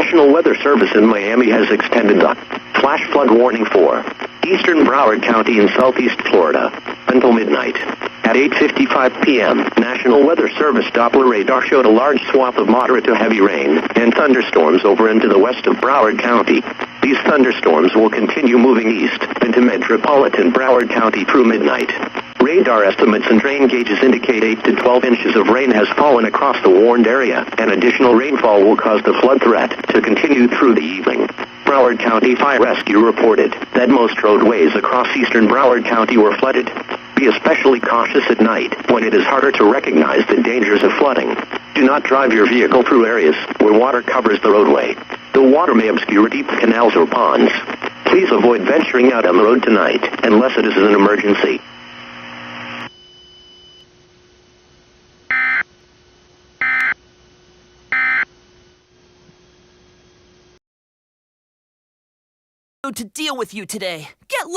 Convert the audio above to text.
National Weather Service in Miami has extended the flash flood warning for eastern Broward County in southeast Florida until midnight. At 8:55 p.m., National Weather Service Doppler radar showed a large swath of moderate to heavy rain and thunderstorms over into the west of Broward County. These thunderstorms will continue moving east into metropolitan Broward County through midnight. Radar estimates and rain gauges indicate 8 to 12 inches of rain has fallen across the warned area, and additional rainfall will cause the flood threat to continue through the evening. Broward County Fire Rescue reported that most roadways across eastern Broward County were flooded. Be especially cautious at night when it is harder to recognize the dangers of flooding. Do not drive your vehicle through areas where water covers the roadway. The water may obscure deep canals or ponds. Please avoid venturing out on the road tonight unless it is an emergency. To deal with you today. Get